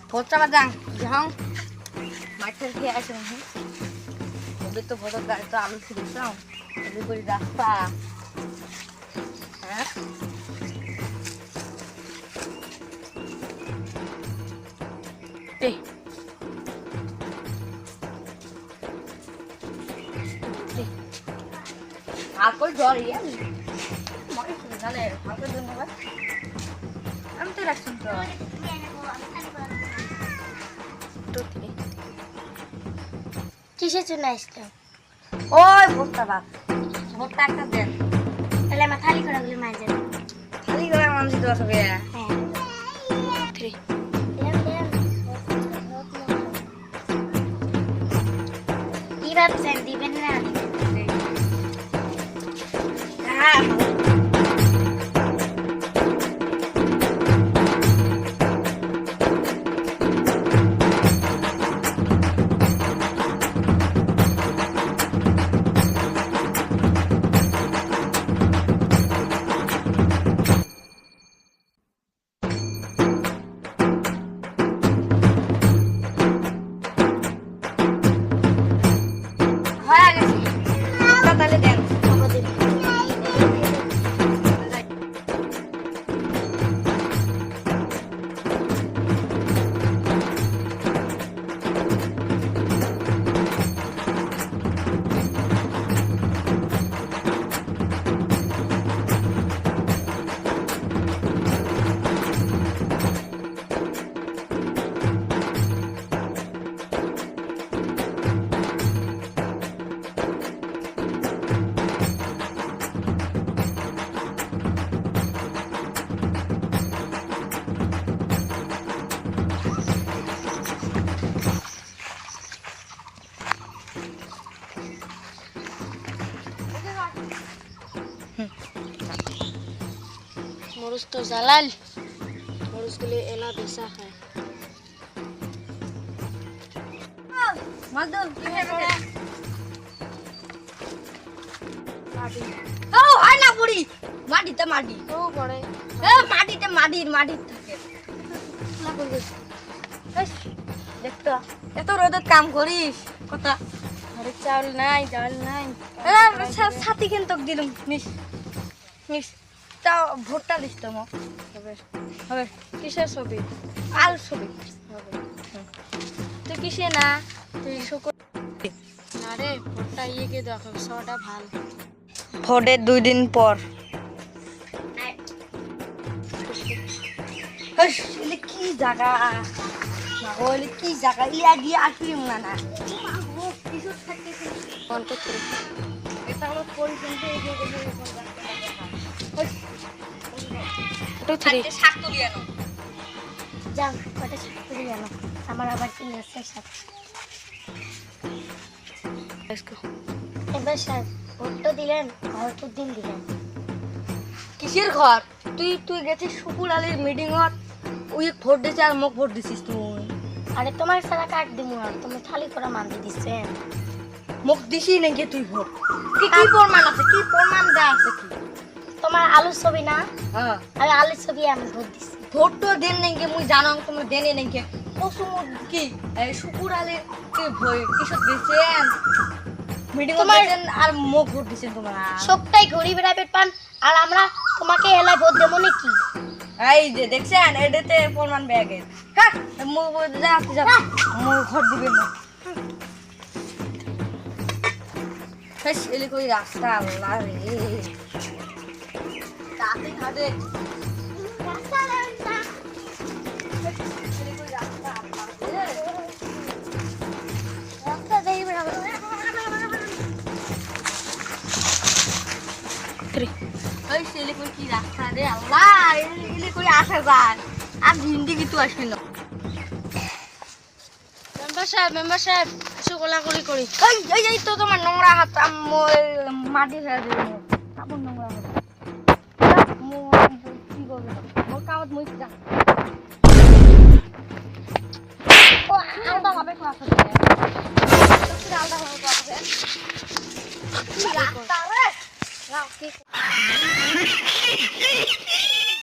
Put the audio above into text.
ভোটটা বাজাং যাও মাঠের খেয়ে আসে ওদের তো ভোটের গাড়ি তো আলু ছিলাম ওদের করে রাস্তা হ্যাঁ आपको जल ये मरे जाने आपको धन्यवाद हम तो रखूं तो কিসের জন্য আসছো? ওই ভোটটা বাপ ভোটটা একটা দেন তাহলে আমার থালি করে গুলো মার যাবে। খালি করে মানুষ দিতে হবে হ্যাঁ কি ভাবছেন দিবেন না? হ্যাঁ তাহলে দেন মরুস তো জালাল মরুস গুলি এলা বেসা খায় মালদুল কি হবে মাটি ও হয় না পুরি মাটিতে মাটি ও পড়ে এ মাটিতে মাটির থাকে না করবে দেখতো এত রোদের কাম করিস কথা ঘরে চাউল নাই ডাল নাই ছাতি কিন্তু দিলুম নিস নিস তাও ভোটটা দিস তো হবে হবে কিসের ছবি? আল ছবি হবে তুই কিসে না তুই শুকর না রে ভোটটা ইয়েকে দেখো ছটা ভাল ভোটের 2 দিন পর কি জায়গা বলে কি জায়গা ইয়া দিয়ে আসলাম না না কিছু থাকে অন্ত করে এটা হলো পরিচয় টু থ্রি শাক তুলি আনো যাও কটা শাক তুলি আনো আমার আবার কি আছে শাক এবার শাক ভোটটা দিলেন কত দিন দিলেন কিসের ঘর তুই গেছিস শুকুর আলীর মিটিং হত ওই ভোট দিছিস আর মোক ভোট দিছিস তুই আরে তোমার সারা কাট দিমু আর তুমি খালি করে মানতে দিছেন মোক দিছি নাকি তুই ভোট কি প্রমাণ আছে কি প্রমাণ দেয়া আছে কি তোমার আলুর ছবি না হ্যাঁ আমি আলুর ছবি আমি ভোট দিছি ভোট তো দেন নাকি মুই জানো তুমি দেনে নাকি পশুম কি এই শুকুর আলীর কি ভয় কিসব দিছেন মিটিং দিছেন আর মোক ভোট দিছেন তোমরা সবটাই ঘুরি বেড়াবে পান আর আমরা তোমাকে এলাই ভোট দেবো নাকি এই যে দেখছেন এটাতে প্রমাণ ব্যাগে হ্যাঁ মুই যা যা মুই ঘর দিবেন না ফেস এলি কই রাস্তা আল্লাহ রে তাতে খাদে রাস্তা রাস্তা এলি কই রাস্তা আল্লাহ রে রাস্তা দেই বেড়াবে ওই সেলি কই কি রাস্তা রে আল্লাহ এলি কই আসা যায় আর হিন্দি কি তুই আসবি না মেম্বার সাহেব কিছু গোলাগুলি করি এই তো তোমার নোংরা হাত মাটি ফেলে দেবে কাপড় নোংরা হাত কি করবে মোর কামত মুই যা